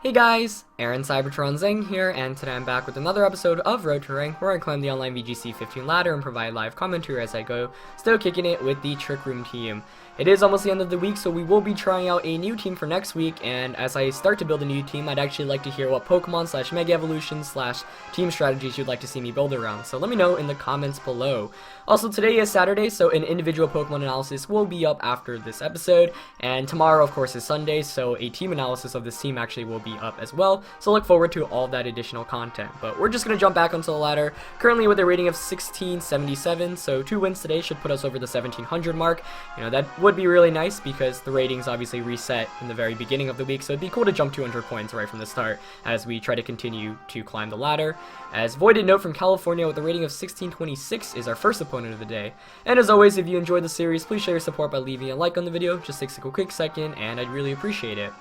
Hey guys, Aaron Cybertron Zeng here, and today I'm back with another episode of Road to Rank, where I climb the online VGC 15 ladder and provide live commentary as I go, still kicking it with the Trick Room team. It is almost the end of the week, so we will be trying out a new team for next week, and as I start to build a new team, I'd actually like to hear what Pokemon / Mega Evolution / team strategies you'd like to see me build around, so let me know in the comments below. Also, today is Saturday, so an individual Pokemon analysis will be up after this episode, and tomorrow, of course, is Sunday, so a team analysis of this team actually will be up as well, so look forward to all that additional content. But we're just going to jump back onto the ladder, currently with a rating of 1677, so 2 wins today should put us over the 1700 mark. You know, that would be really nice because the ratings obviously reset in the very beginning of the week, so it'd be cool to jump 200 points right from the start as we try to continue to climb the ladder. As Voided Note from California with a rating of 1626 is our first opponent of the day. And as always, if you enjoyed the series, please show your support by leaving a like on the video. Just takes a quick second and I'd really appreciate it.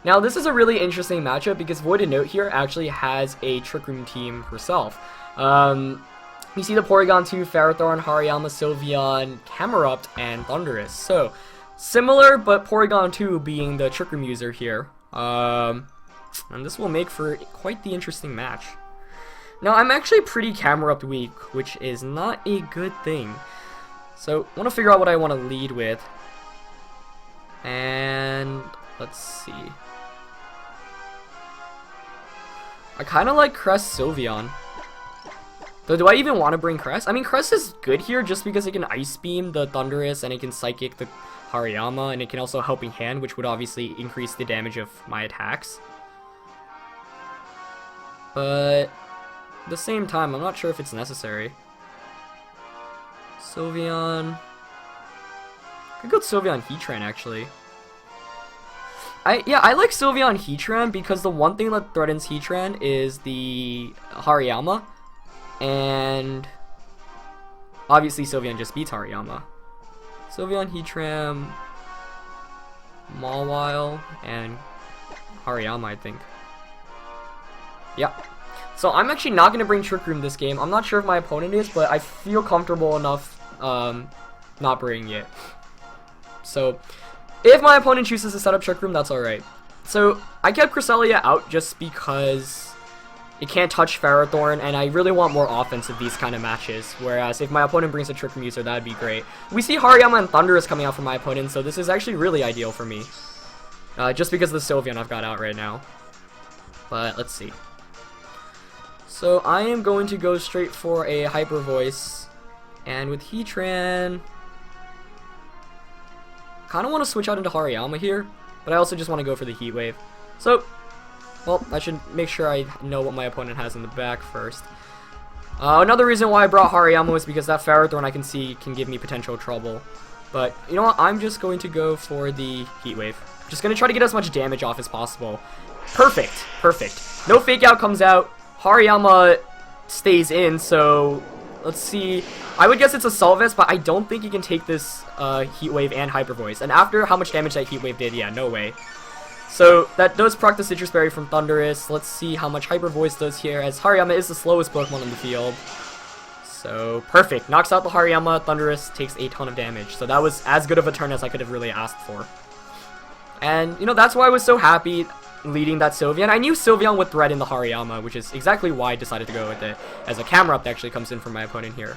Now, this is a really interesting matchup because Voided Note here actually has a Trick Room team herself. You see the Porygon 2, Ferrothorn, Hariyama, Sylveon, Camerupt, and Thundurus. So, similar, but Porygon 2 being the Trick Room user here. And this will make for quite the interesting match. Now, I'm actually pretty Camerupt weak, which is not a good thing. So, I want to figure out what I want to lead with. And let's see. I kind of like Crest Sylveon. Though, do I even want to bring Crest? I mean, Crest is good here just because it can Ice Beam the Thundurus and it can Psychic the Hariyama, and it can also Helping Hand, which would obviously increase the damage of my attacks. But at the same time, I'm not sure if it's necessary. Sylveon. I could go Sylveon Heatran, actually. I like Sylveon Heatran because the one thing that threatens Heatran is the Hariyama. And obviously Sylveon just beats Hariyama. Sylveon, Heatran, Mawile, and Hariyama, I think. Yep. So I'm actually not going to bring Trick Room this game. I'm not sure if my opponent is, but I feel comfortable enough not bringing it. So if my opponent chooses to set up Trick Room, that's alright. So I kept Cresselia out just because it can't touch Ferrothorn, and I really want more offense of these kind of matches, whereas if my opponent brings a Trick Room user, that'd be great. We see Hariyama and Thundurus coming out from my opponent, so this is actually really ideal for me. Just because of the Sylveon I've got out right now. But let's see. So I am going to go straight for a Hyper Voice, and with Heatran, kind of want to switch out into Hariyama here, but I also just want to go for the Heat Wave. So, well, I should make sure I know what my opponent has in the back first. Another reason why I brought Hariyama was because that Ferrothorn I can see can give me potential trouble. But, you know what, I'm just going to go for the Heat Wave. Just going to try to get as much damage off as possible. Perfect, perfect. No Fake Out comes out. Hariyama stays in, so let's see. I would guess it's a Solvest, but I don't think he can take this Heat Wave and Hyper Voice. And after how much damage that Heat Wave did, yeah, no way. So that does proc the Citrus Berry from Thundurus. Let's see how much Hyper Voice does here, as Hariyama is the slowest Pokemon in the field. So perfect. Knocks out the Hariyama. Thundurus takes a ton of damage. So that was as good of a turn as I could have really asked for. And, you know, that's why I was so happy leading that Sylveon. I knew Sylveon would threaten the Hariyama, which is exactly why I decided to go with it, as a Camerupt actually comes in for my opponent here.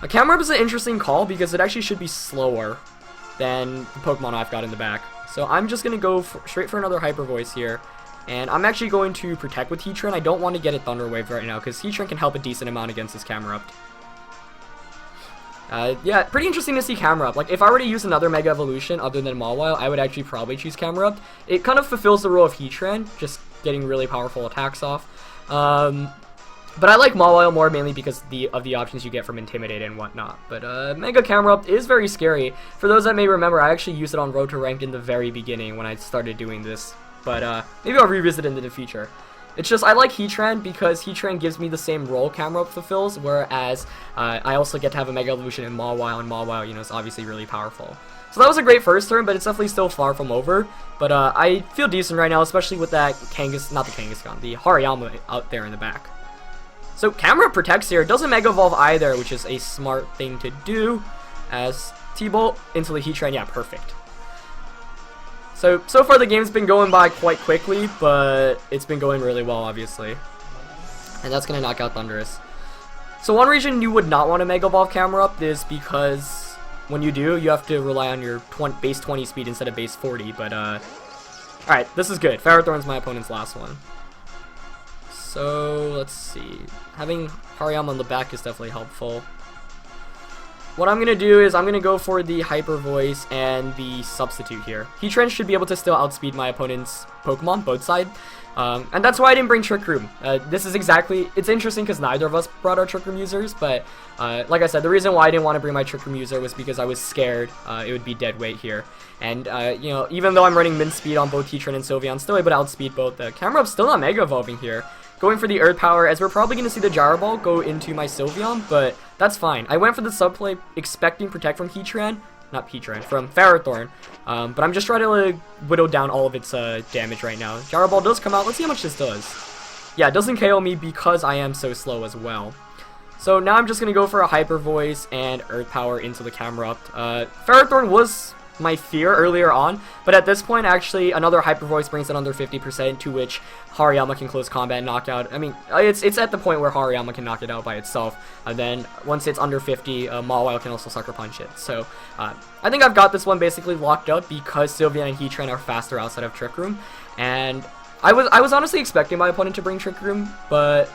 A Camerupt is an interesting call because it actually should be slower than the Pokemon I've got in the back. So I'm just going to go straight for another Hyper Voice here. And I'm actually going to Protect with Heatran. I don't want to get a Thunder Wave right now because Heatran can help a decent amount against this Camerupt. Yeah, pretty interesting to see Camerupt. Like, if I were to use another Mega Evolution other than Mawile, I would actually probably choose Camerupt. It kind of fulfills the role of Heatran, just getting really powerful attacks off. But I like Mawile more mainly because of the options you get from Intimidate and whatnot. But Mega Camerupt is very scary. For those that may remember, I actually used it on Road to Rank in the very beginning when I started doing this. But maybe I'll revisit it in the future. It's just, I like Heatran because Heatran gives me the same role Camerupt fulfills, whereas I also get to have a Mega Evolution in Mawile, and Mawile, you know, is obviously really powerful. So that was a great first turn, but it's definitely still far from over. But I feel decent right now, especially with that the Hariyama out there in the back. So Camerupt protects here, doesn't Mega Evolve either, which is a smart thing to do, as T-Bolt into the Heatran, yeah, perfect. So far the game's been going by quite quickly, but it's been going really well, obviously. And that's going to knock out Thunderous. So one reason you would not want to Mega Evolve camera up is because when you do, you have to rely on your base 20 speed instead of base 40, but alright, this is good. Ferrothorn's my opponent's last one. So, let's see. Having Hariyama on the back is definitely helpful. What I'm going to do is I'm going to go for the Hyper Voice and the Substitute here. Heatran should be able to still outspeed my opponent's Pokemon, both sides. And that's why I didn't bring Trick Room. This is exactly, it's interesting because neither of us brought our Trick Room users, but like I said, the reason why I didn't want to bring my Trick Room user was because I was scared it would be dead weight here. And, you know, even though I'm running min speed on both Heatran and Sylveon, still able to outspeed both. The Camerup's still not Mega Evolving here. Going for the Earth Power, as we're probably going to see the Gyro Ball go into my Sylveon, but that's fine. I went for the subplay expecting Protect from Heatran, not Heatran, from Ferrothorn, but I'm just trying to like, whittle down all of its damage right now. Gyro Ball does come out. Let's see how much this does. Yeah, it doesn't KO me because I am so slow as well. So now I'm just going to go for a Hyper Voice and Earth Power into the Camerupt. Ferrothorn was my fear earlier on, but at this point actually another Hyper Voice brings it under 50%, to which Hariyama can close combat and knock out. I mean, it's at the point where Hariyama can knock it out by itself, and then once it's under 50, Mawile can also Sucker Punch it. So I think I've got this one basically locked up because Sylveon and Heatran are faster outside of Trick Room, and I was honestly expecting my opponent to bring Trick Room, but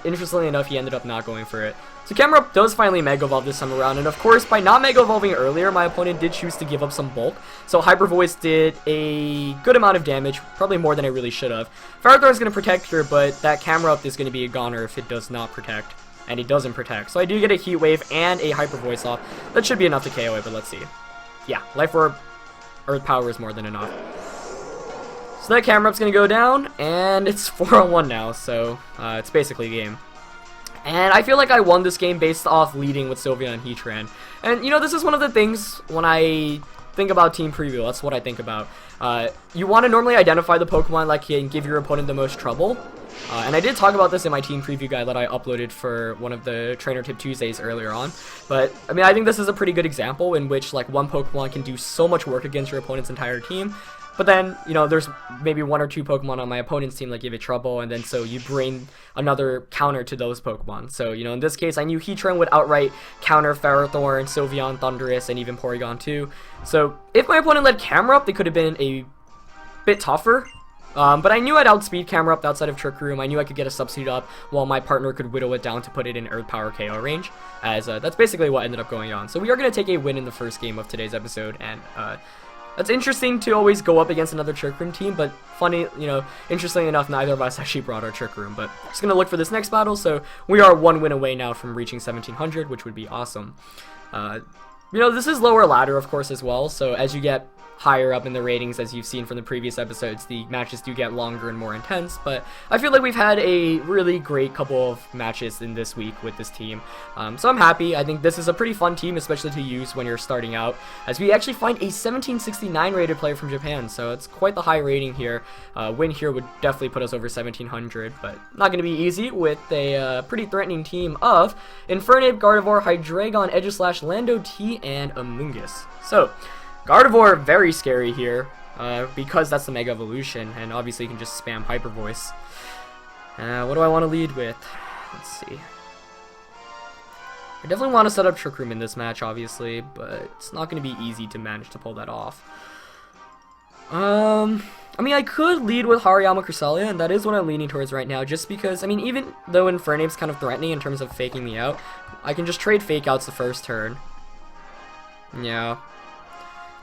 interestingly enough, he ended up not going for it. So Camerupt does finally Mega Evolve this time around, and of course, by not Mega Evolving earlier, my opponent did choose to give up some bulk. So Hyper Voice did a good amount of damage, probably more than it really should have. Ferrothorn is going to protect her, but that Camerupt is going to be a goner if it does not protect, and it doesn't protect. So I do get a Heat Wave and a Hyper Voice off. That should be enough to KO it, but let's see. Yeah, Life Orb, Earth Power is more than enough. So that Camerupt's going to go down, and it's 4-on-1 now, so it's basically a game. And I feel like I won this game based off leading with Sylveon and Heatran. And, you know, this is one of the things when I think about team preview, that's what I think about. You want to normally identify the Pokemon that can give your opponent the most trouble. And I did talk about this in my team preview guide that I uploaded for one of the Trainer Tip Tuesdays earlier on. But, I mean, I think this is a pretty good example in which, like, one Pokemon can do so much work against your opponent's entire team. But then, you know, there's maybe one or two Pokemon on my opponent's team that give it trouble, and then so you bring another counter to those Pokemon. So, you know, in this case, I knew Heatran would outright counter Ferrothorn, Sylveon, Thundurus, and even Porygon too. So, if my opponent led Camerupt, they could have been a bit tougher. But I knew I'd outspeed Camerupt outside of Trick Room. I knew I could get a Substitute up while my partner could whittle it down to put it in Earth Power KO range, as that's basically what ended up going on. So we are going to take a win in the first game of today's episode, and that's interesting to always go up against another Trick Room team, but funny, you know, interestingly enough, neither of us actually brought our Trick Room. But just going to look for this next battle, so we are one win away now from reaching 1700, which would be awesome. You know, this is lower ladder, of course, as well, so as you get higher up in the ratings, as you've seen from the previous episodes, the matches do get longer and more intense, but I feel like we've had a really great couple of matches in this week with this team, so I'm happy. I think this is a pretty fun team, especially to use when you're starting out, as we actually find a 1769 rated player from Japan, so it's quite the high rating here. Win here would definitely put us over 1700, but not going to be easy with a pretty threatening team of Infernape, Gardevoir, Hydreigon, Aegislash, Lando T, and Amoonguss. So Gardevoir, very scary here, because that's the Mega Evolution, and obviously you can just spam Hyper Voice. What do I want to lead with? Let's see. I definitely want to set up Trick Room in this match, obviously, but it's not going to be easy to manage to pull that off. I mean, I could lead with Hariyama Cresselia, and that is what I'm leaning towards right now, just because, I mean, even though Infernape's kind of threatening in terms of faking me out, I can just trade Fake Outs the first turn. Yeah.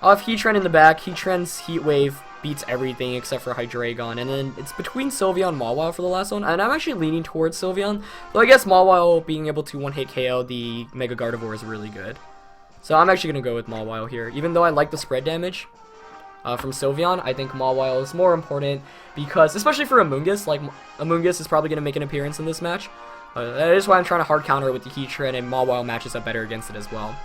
I'll have Heatran in the back. Heatran's Heat Wave beats everything except for Hydreigon, and then it's between Sylveon and Mawile for the last one, and I'm actually leaning towards Sylveon, though I guess Mawile being able to one-hit KO the Mega Gardevoir is really good. So I'm actually going to go with Mawile here, even though I like the spread damage from Sylveon. I think Mawile is more important because, especially for Amoonguss, like Amoonguss is probably going to make an appearance in this match. That is why I'm trying to hard counter it with the Heatran, and Mawile matches up better against it as well.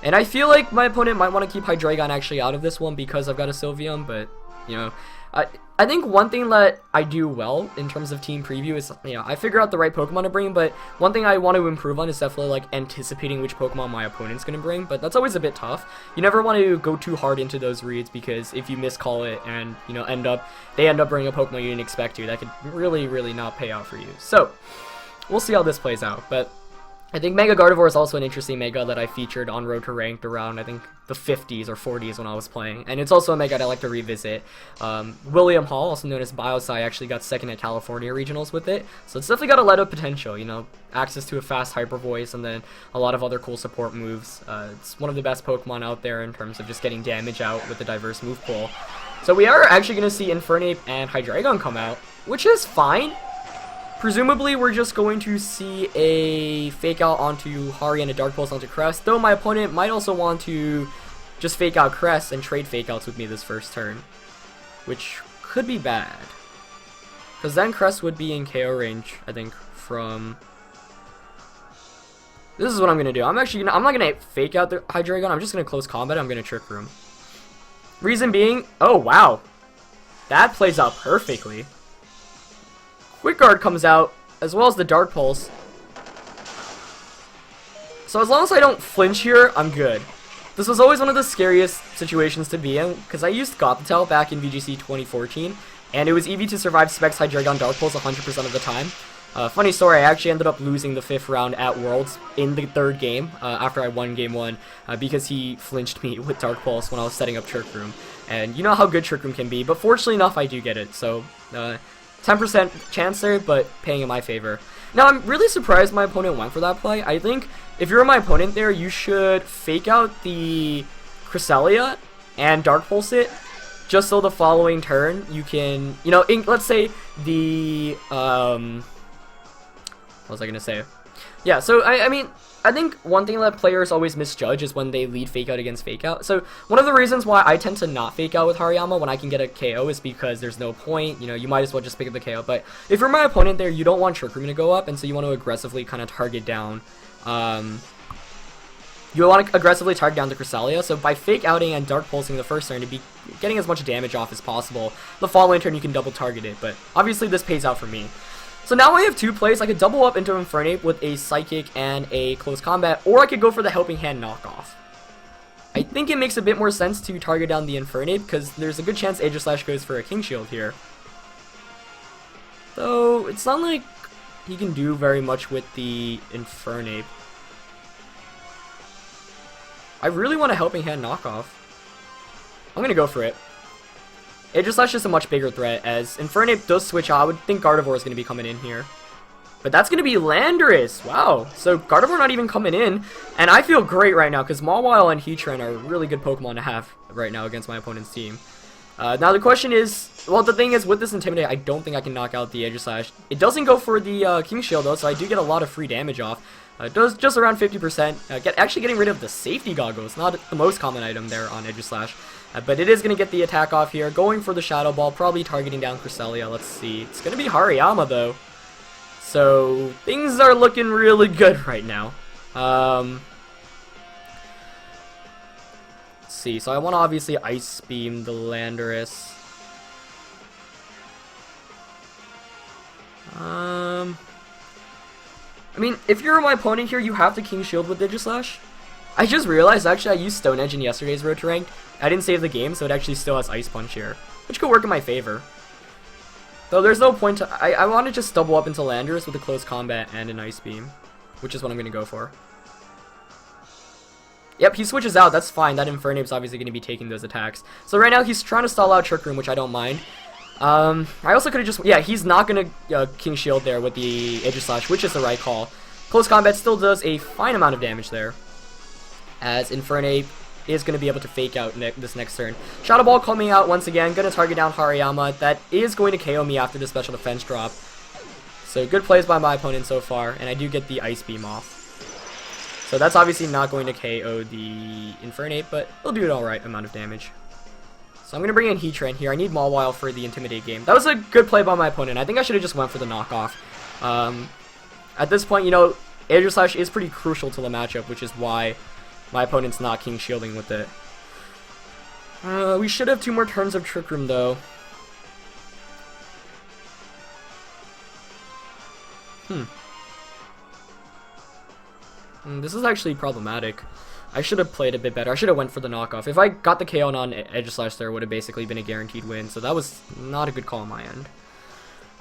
And I feel like my opponent might want to keep Hydreigon actually out of this one because I've got a Sylveon, but, you know, I think one thing that I do well in terms of team preview is, I figure out the right Pokemon to bring, but one thing I want to improve on is definitely, like, anticipating which Pokemon my opponent's going to bring, but that's always a bit tough. You never want to go too hard into those reads, because if you miscall it and, they end up bringing a Pokemon you didn't expect to, that could really, really not pay out for you. So, we'll see how this plays out, but I think Mega Gardevoir is also an interesting Mega that I featured on Road to Ranked around, I think, the 50s or 40s when I was playing. And it's also a Mega I like to revisit. William Hall, also known as Biosci, actually got second at California Regionals with it. So it's definitely got a lot of potential, access to a fast Hyper Voice and then a lot of other cool support moves. It's one of the best Pokemon out there in terms of just getting damage out with a diverse move pool. So we are actually going to see Infernape and Hydreigon come out, which is fine. Presumably, we're just going to see a Fake Out onto Hari and a Dark Pulse onto Crest, though my opponent might also want to just Fake Out Crest and trade Fake Outs with me this first turn, which could be bad. Because then Crest would be in KO range, I think, from... This is what I'm going to do. I'm not going to Fake Out the Hydreigon, I'm just going to close combat, I'm going to Trick Room. Reason being, oh wow, that plays out perfectly. Quick Guard comes out, as well as the Dark Pulse. So as long as I don't flinch here, I'm good. This was always one of the scariest situations to be in, because I used Gothitelle back in VGC 2014, and it was easy to survive Specs Hydreigon Dark Pulse 100% of the time. Funny story, I actually ended up losing the 5th round at Worlds in the 3rd game, after I won Game 1, because he flinched me with Dark Pulse when I was setting up Trick Room. And you know how good Trick Room can be, but fortunately enough, I do get it, so... 10% chance there, but paying in my favor. Now, I'm really surprised my opponent went for that play. I think if you're my opponent there, you should Fake Out the Cresselia and Dark Pulse it, just so the following turn you can, let's say the, what was I going to say? Yeah, so, I mean, I think one thing that players always misjudge is when they lead Fake Out against Fake Out. So one of the reasons why I tend to not Fake Out with Hariyama when I can get a KO is because there's no point. You might as well just pick up the KO. But if you're my opponent there, you don't want Trick Room to go up, and so you want to aggressively kind of target down. You want to aggressively target down the Cresselia. So by Fake Outing and Dark Pulsing the first turn to be getting as much damage off as possible, the following turn you can double target it. But obviously this pays out for me. So now I have 2 plays. I could double up into Infernape with a Psychic and a Close Combat, or I could go for the Helping Hand knockoff. I think it makes a bit more sense to target down the Infernape, because there's a good chance Aegislash goes for a King Shield here. Though, it's not like he can do very much with the Infernape. I really want a Helping Hand knockoff. I'm going to go for it. Aegislash is a much bigger threat, as Infernape does switch out. I would think Gardevoir is going to be coming in here. But that's going to be Landorus! Wow! So Gardevoir not even coming in, and I feel great right now, because Mawile and Heatran are really good Pokemon to have right now against my opponent's team. Now the question is, well, the thing is, with this Intimidate, I don't think I can knock out the Aegislash. It doesn't go for the King Shield, though, so I do get a lot of free damage off. It does just around 50%. Actually getting rid of the Safety Goggles, not the most common item there on Aegislash. But it is going to get the attack off here. Going for the Shadow Ball, probably targeting down Cresselia. Let's see. It's going to be Hariyama, though. So, things are looking really good right now. Let's see. So, I want to obviously Ice Beam the Landorus. I mean, if you're my opponent here, you have to King Shield with Aegislash. I just realized, actually, I used Stone Edge in yesterday's Road to Ranked. I didn't save the game, so it actually still has Ice Punch here, which could work in my favor. Though there's no point to... I want to just double up into Landorus with a Close Combat and an Ice Beam, which is what I'm going to go for. Yep, he switches out. That's fine. That Infernape's obviously going to be taking those attacks. So right now, he's trying to stall out Trick Room, which I don't mind. I also could have just... Yeah, he's not going to King Shield there with the Aegislash, which is the right call. Close Combat still does a fine amount of damage there, as Infernape is going to be able to Fake Out this next turn. Shadow Ball coming out once again, going to target down Hariyama. That is going to KO me after the special defense drop. So good plays by my opponent so far, and I do get the Ice Beam off. So that's obviously not going to KO the Infernape, but it'll do an alright amount of damage. So I'm going to bring in Heatran here. I need Mawile for the Intimidate game. That was a good play by my opponent. I think I should have just went for the knockoff. At this point, Aegislash is pretty crucial to the matchup, which is why my opponent's not King Shielding with it. We should have 2 more turns of Trick Room, though. This is actually problematic. I should have played a bit better. I should have went for the knockoff. If I got the KO on Edge/Slash there, it would have basically been a guaranteed win. So that was not a good call on my end.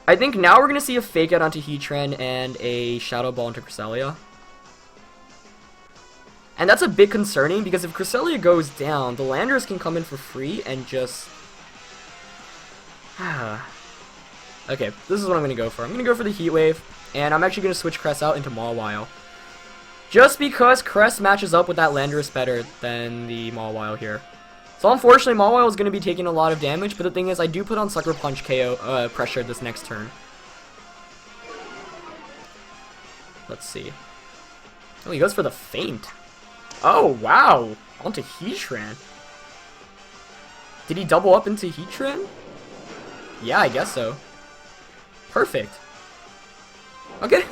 I think now we're going to see a fake out onto Heatran and a Shadow Ball into Cresselia. And that's a bit concerning because if Cresselia goes down, the Landers can come in for free and just... Okay, this is what I'm going to go for. I'm going to go for the Heat Wave, and I'm actually going to switch Cress out into Mawile. Just because Cress matches up with that Landorus better than the Mawile here. So unfortunately, Mawile is going to be taking a lot of damage, but the thing is, I do put on Sucker Punch KO pressure this next turn. Let's see. Oh, he goes for the Feint. Oh, wow. Onto Heatran. Did he double up into Heatran? Yeah, I guess so. Perfect. Okay.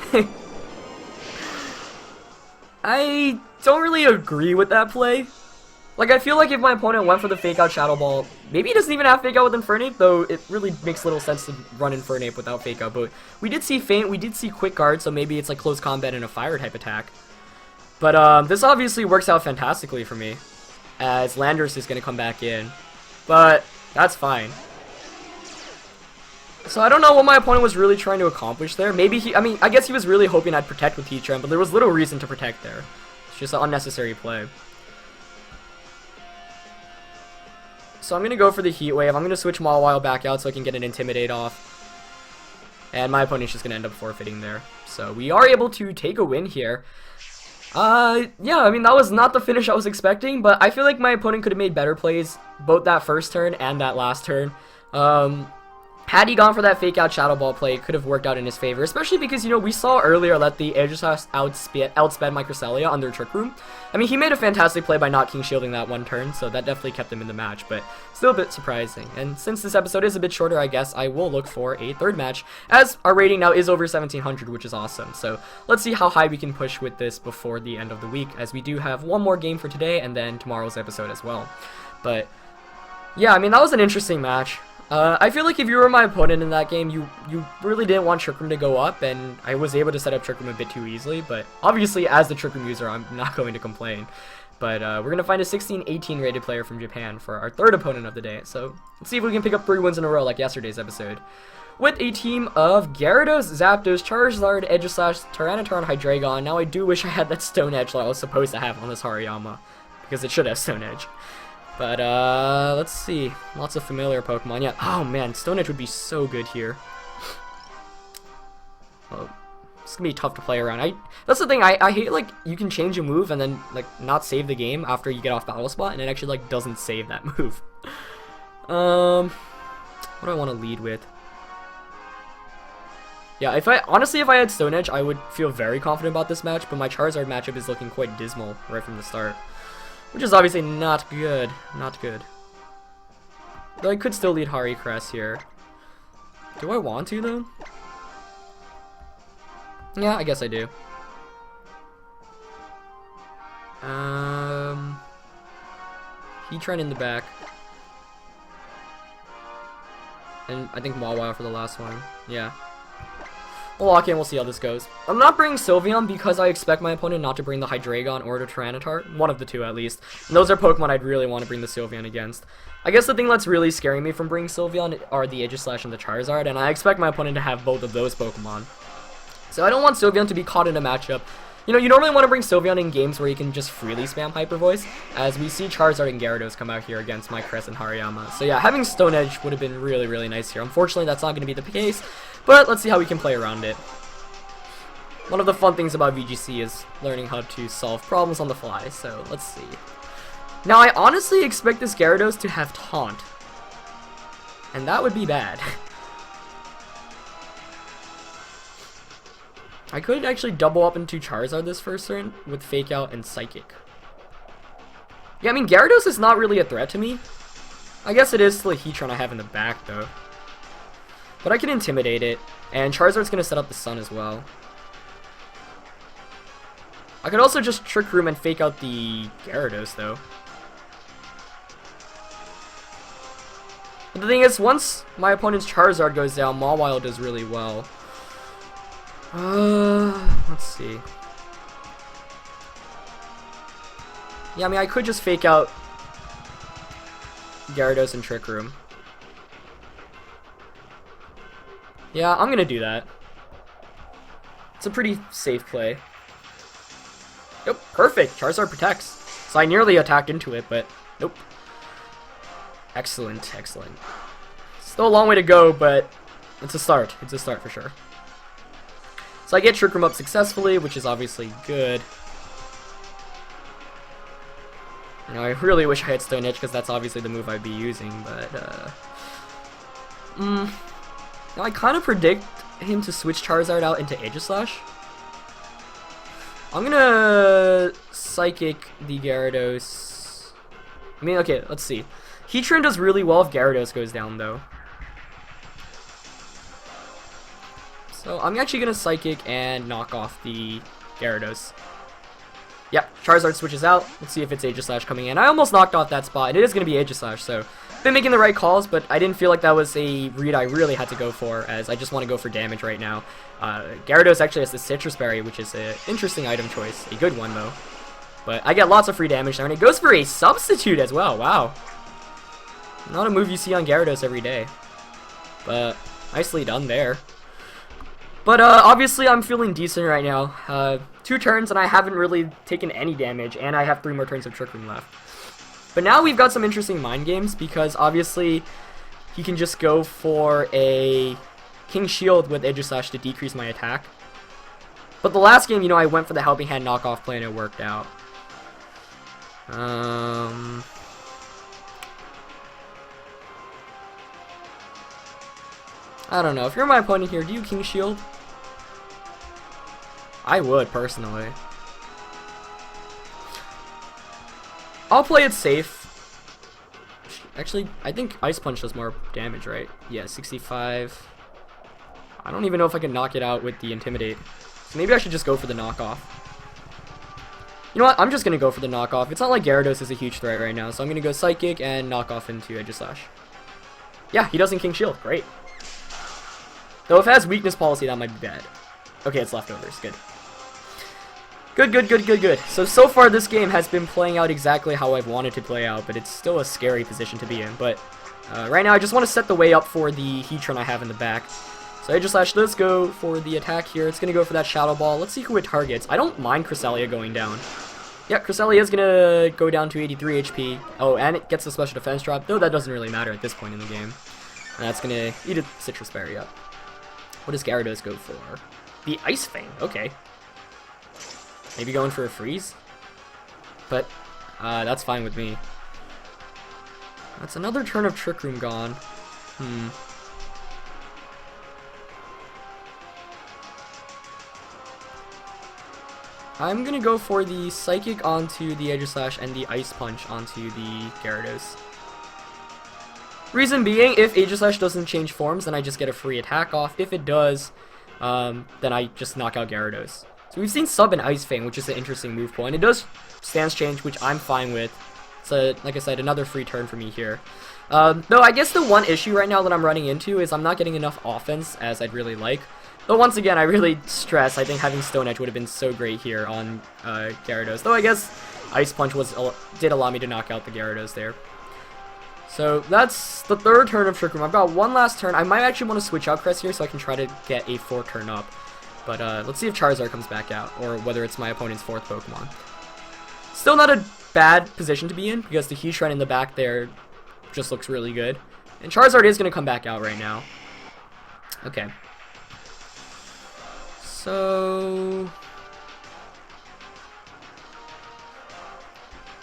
I don't really agree with that play. Like, I feel like if my opponent went for the Fake Out Shadow Ball, maybe he doesn't even have Fake Out with Infernape, though it really makes little sense to run Infernape without Fake Out. But we did see Feint, we did see Quick Guard, so maybe it's like close combat and a fire type attack. But this obviously works out fantastically for me, as Landorus is going to come back in. But that's fine. So I don't know what my opponent was really trying to accomplish there. Maybe I guess he was really hoping I'd protect with Heatran, but there was little reason to protect there. It's just an unnecessary play. So I'm going to go for the Heat Wave. I'm going to switch Mawile back out so I can get an Intimidate off. And my opponent's just going to end up forfeiting there. So we are able to take a win here. Yeah, I mean, that was not the finish I was expecting, but I feel like my opponent could have made better plays both that first turn and that last turn. Had he gone for that Fake Out Shadow Ball play, it could have worked out in his favor, especially because, you know, we saw earlier that the Aegislash outsped my Cresselia under Trick Room. I mean, he made a fantastic play by not King Shielding that one turn, so that definitely kept him in the match, but still a bit surprising. And since this episode is a bit shorter, I guess I will look for a third match, as our rating now is over 1700, which is awesome. So let's see how high we can push with this before the end of the week, as we do have one more game for today and then tomorrow's episode as well. But yeah, I mean, that was an interesting match. I feel like if you were my opponent in that game, you really didn't want Trick Room to go up, and I was able to set up Trick Room a bit too easily, but obviously as the Trick Room user, I'm not going to complain. But we're going to find a 16-18 rated player from Japan for our third opponent of the day, so let's see if we can pick up 3 wins in a row like yesterday's episode. With a team of Gyarados, Zapdos, Charizard, Aegislash, Tyranitar, and Hydreigon. Now I do wish I had that Stone Edge that I was supposed to have on this Hariyama, because it should have Stone Edge. But, let's see. Lots of familiar Pokemon. Yeah. Oh, man. Stone Edge would be so good here. Oh, it's gonna be tough to play around. That's the thing. I hate, like, you can change a move and then, like, not save the game after you get off Battle Spot, and it actually, like, doesn't save that move. What do I want to lead with? Yeah, honestly, if I had Stone Edge, I would feel very confident about this match, but my Charizard matchup is looking quite dismal right from the start. Which is obviously not good. Not good. Though I could still lead Hari Cress here. Do I want to, though? Yeah, I guess I do. Heatran in the back. And I think Mawile for the last one. Yeah. We'll lock in, we'll see how this goes. I'm not bringing Sylveon because I expect my opponent not to bring the Hydreigon or the Tyranitar. One of the two, at least. And those are Pokemon I'd really want to bring the Sylveon against. I guess the thing that's really scaring me from bringing Sylveon are the Aegislash and the Charizard, and I expect my opponent to have both of those Pokemon. So I don't want Sylveon to be caught in a matchup. You know, you normally want to bring Sylveon in games where you can just freely spam Hyper Voice, as we see Charizard and Gyarados come out here against my Cress and Hariyama. So yeah, having Stone Edge would have been really, really nice here. Unfortunately, that's not going to be the case, but let's see how we can play around it. One of the fun things about VGC is learning how to solve problems on the fly, so let's see. Now, I honestly expect this Gyarados to have Taunt, and that would be bad. I could actually double up into Charizard this first turn with Fake Out and Psychic. Yeah, I mean, Gyarados is not really a threat to me. I guess it is still a Heatran I have in the back, though. But I can Intimidate it, and Charizard's going to set up the Sun as well. I could also just Trick Room and Fake Out the Gyarados, though. But the thing is, once my opponent's Charizard goes down, Mawile does really well. Let's see. Yeah, I mean, I could just fake out Gyarados and Trick Room. Yeah, I'm gonna do that. It's a pretty safe play. Yep, perfect. Charizard protects. So I nearly attacked into it, but nope. Excellent, excellent. Still a long way to go, but it's a start. It's a start for sure. So I get Trick Room up successfully, which is obviously good. You know, I really wish I had Stone Edge, because that's obviously the move I'd be using, but, now I kind of predict him to switch Charizard out into Aegislash. I'm gonna Psychic the Gyarados. I mean, okay, let's see. Heatran does really well if Gyarados goes down, though. So I'm actually gonna Psychic and knock off the Gyarados. Yep, Charizard switches out. Let's see if it's Aegislash coming in. I almost knocked off that spot, and it is going to be Aegislash, so been making the right calls, but I didn't feel like that was a read I really had to go for, as I just want to go for damage right now. Gyarados actually has the Citrus Berry, which is an interesting item choice. A good one, though. But I get lots of free damage there, and it goes for a Substitute as well. Wow. Not a move you see on Gyarados every day. But nicely done there. But obviously I'm feeling decent right now. 2 turns and I haven't really taken any damage, and I have 3 more turns of Trick Room left. But now we've got some interesting mind games, because obviously he can just go for a King Shield with Aegislash to decrease my attack. But the last game, you know, I went for the Helping Hand knockoff play and it worked out. I don't know. If you're my opponent here, do you King Shield? I would, personally. I'll play it safe. Actually, I think Ice Punch does more damage, right? Yeah, 65. I don't even know if I can knock it out with the Intimidate. So maybe I should just go for the knockoff. You know what? I'm just going to go for the knockoff. It's not like Gyarados is a huge threat right now, so I'm going to go Psychic and knock off into Aegislash. Yeah, he doesn't King Shield. Great. Though if it has Weakness Policy, that might be bad. Okay, it's Leftovers. Good. Good. So far this game has been playing out exactly how I've wanted to play out, but it's still a scary position to be in. But right now I just want to set the way up for the Heatran I have in the back. So Aegislash does go for the attack here. It's going to go for that Shadow Ball. Let's see who it targets. I don't mind Cresselia going down. Yeah, Cresselia is going to go down to 83 HP. Oh, and it gets the special defense drop, though that doesn't really matter at this point in the game. And that's going to eat a Citrus Berry up. What does Gyarados go for? The Ice Fang. Okay. Maybe going for a freeze? But that's fine with me. That's another turn of Trick Room gone. I'm gonna go for the Psychic onto the Aegislash and the Ice Punch onto the Gyarados. Reason being, if Aegislash doesn't change forms, then I just get a free attack off. If it does, then I just knock out Gyarados. So we've seen Sub and Ice Fang, which is an interesting move pool, and it does stance change, which I'm fine with. So, like I said, another free turn for me here. Though I guess the one issue right now that I'm running into is I'm not getting enough offense as I'd really like. Though once again, I really stress, I think having Stone Edge would have been so great here on Gyarados. Though I guess Ice Punch did allow me to knock out the Gyarados there. So that's the 3rd turn of Trick Room. I've got one last turn. I might actually want to switch out Crest here so I can try to get a 4th turn up. But let's see if Charizard comes back out, or whether it's my opponent's 4th Pokemon. Still not a bad position to be in, because the Heatran in the back there just looks really good. And Charizard is going to come back out right now. Okay. So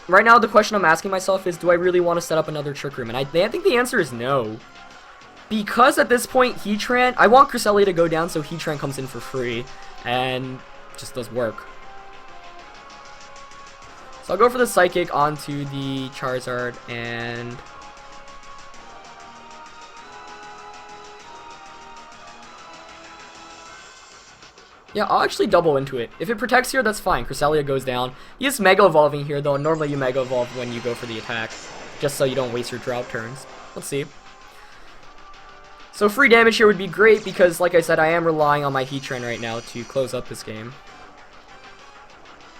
right now the question I'm asking myself is, do I really want to set up another Trick Room? And I think the answer is no. Because at this point, Heatran, I want Cresselia to go down so Heatran comes in for free, and just does work. So I'll go for the Psychic onto the Charizard, and yeah, I'll actually double into it. If it protects here, that's fine. Cresselia goes down. He is Mega Evolving here, though normally you Mega Evolve when you go for the attack, just so you don't waste your drought turns. Let's see. So free damage here would be great because, like I said, I am relying on my Heatran right now to close up this game.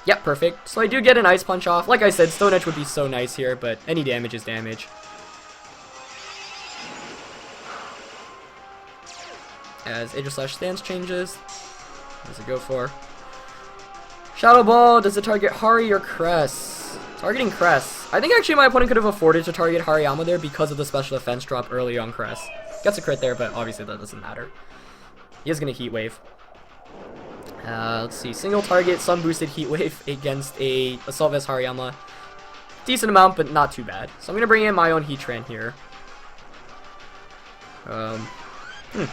Yep, perfect. So I do get an Ice Punch off. Like I said, Stone Edge would be so nice here, but any damage is damage. As Aegislash stance changes. What does it go for? Shadow Ball, does it target Hari or Cress? Targeting Cress. I think actually my opponent could have afforded to target Hariyama there because of the special defense drop early on Cress. Gets a crit there, but obviously that doesn't matter. He is going to Heat Wave. Let's see. Single target, Sun boosted Heat Wave against a Assault Vest Hariyama. Decent amount, but not too bad. So I'm going to bring in my own Heatran here.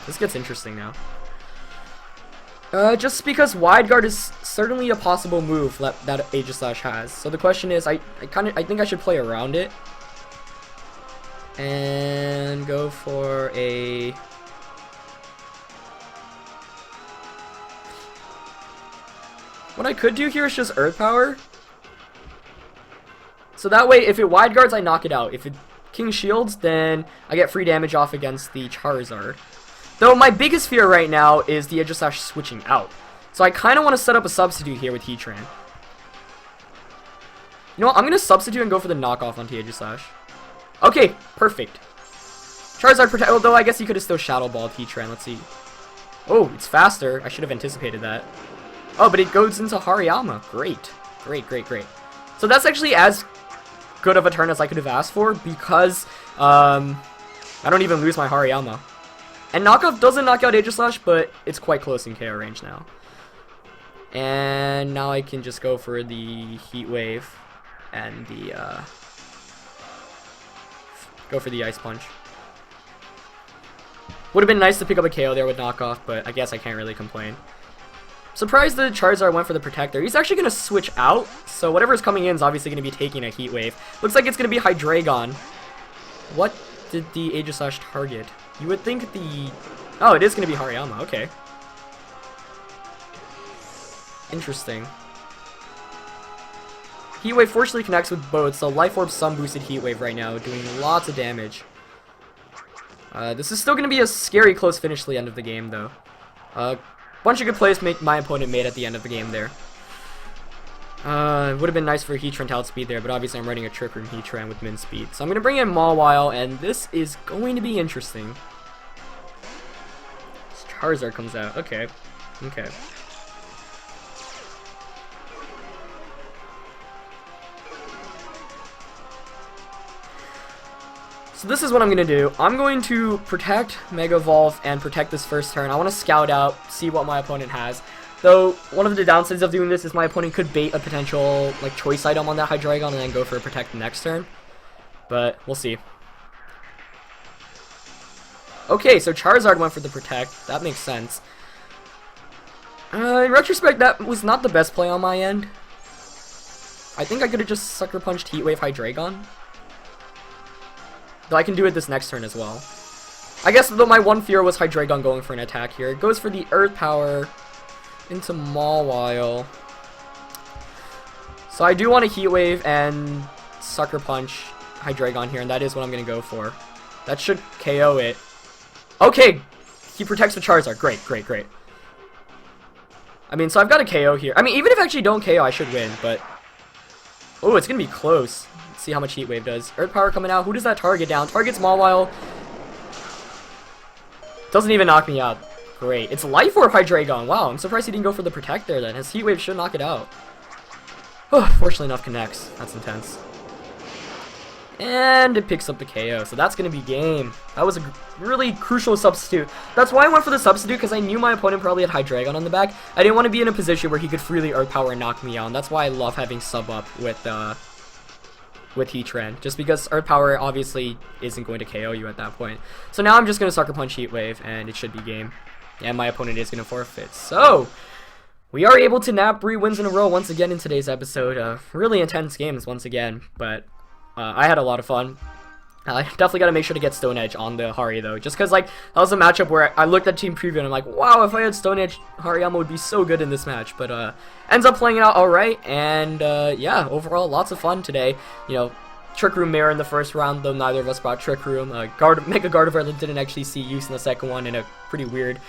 This gets interesting now. Just because Wide Guard is certainly a possible move that Aegislash has. So the question is, I think I should play around it. And go for a... What I could do here is just Earth Power. So that way, if it Wide Guards, I knock it out. If it King Shields, then I get free damage off against the Charizard. Though my biggest fear right now is the Aegislash switching out. So I kind of want to set up a substitute here with Heatran. You know what? I'm going to substitute and go for the knockoff onto Aegislash. Okay, perfect. Charizard protect. Although I guess he could have still Shadow Balled Heatran. Let's see. Oh, it's faster. I should have anticipated that. Oh, but it goes into Hariyama. Great. Great, great, great. So that's actually as good of a turn as I could have asked for because I don't even lose my Hariyama. And knockoff doesn't knock out Aegislash, but it's quite close in KO range now. And now I can just go for the Heat Wave and the go for the Ice Punch. Would have been nice to pick up a KO there with knockoff, but I guess I can't really complain. Surprised the Charizard went for the Protector. He's actually going to switch out, so whatever's coming in is obviously going to be taking a Heat Wave. Looks like it's going to be Hydreigon. What did the Aegislash target? You would think the... Oh, it is going to be Hariyama. Okay. Interesting. Heat Wave fortunately connects with both, so Life Orb Sun boosted Heat Wave right now, doing lots of damage. This is still going to be a scary close finish to the end of the game, though. Bunch of good plays my opponent made at the end of the game there. It would have been nice for Heatran to outspeed there, but obviously I'm running a Trick Room Heatran with min speed. So I'm going to bring in Mawile, and this is going to be interesting. This Charizard comes out. Okay. Okay. So this is what I'm going to do. I'm going to protect Mega Evolve and protect this first turn. I want to scout out, see what my opponent has. Though, one of the downsides of doing this is my opponent could bait a potential like choice item on that Hydreigon and then go for a Protect the next turn. But, we'll see. Okay, so Charizard went for the Protect. That makes sense. In retrospect, that was not the best play on my end. I think I could have just Sucker Punched Heat Wave Hydreigon. Though I can do it this next turn as well. I guess though my one fear was Hydreigon going for an attack here. It goes for the Earth Power into Mawile. So I do want a Heat Wave and Sucker Punch Hydreigon here, and that is what I'm going to go for. That should KO it. Okay! He protects the Charizard. Great, great, great. I mean, so I've got a KO here. I mean, even if I actually don't KO, I should win, but... Oh, it's going to be close. Let's see how much Heat Wave does. Earth Power coming out. Who does that target down? Targets Mawile. Doesn't even knock me out. Great. It's Life Orb Hydreigon. Wow, I'm surprised he didn't go for the Protect there then. His Heat Wave should knock it out. Oh, fortunately enough connects. That's intense. And it picks up the KO. So that's going to be game. That was a really crucial substitute. That's why I went for the substitute, because I knew my opponent probably had Hydreigon on the back. I didn't want to be in a position where he could freely Earth Power and knock me out. And that's why I love having sub up with Heatran. Just because Earth Power obviously isn't going to KO you at that point. So now I'm just going to Sucker Punch Heat Wave, and it should be game. And my opponent is going to forfeit. So, we are able to nab 3 wins in a row once again in today's episode. Really intense games once again, but I had a lot of fun. I definitely got to make sure to get Stone Edge on the Hari though, just because like that was a matchup where I looked at team preview and I'm like, wow, if I had Stone Edge, Hariyama would be so good in this match. But ends up playing it out all right, and yeah, overall lots of fun today. You know, Trick Room Mirror in the first round, though neither of us brought Trick Room. Mega Gardevoir that didn't actually see use in the second one in a pretty weird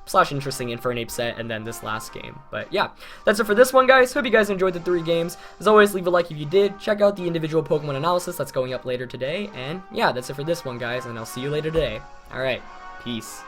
slash interesting Infernape set, and then this last game. But yeah, that's it for this one, guys. Hope you guys enjoyed the 3 games. As always, leave a like if you did. Check out the individual Pokemon analysis that's going up later today. And yeah, that's it for this one, guys, and I'll see you later today. Alright, peace.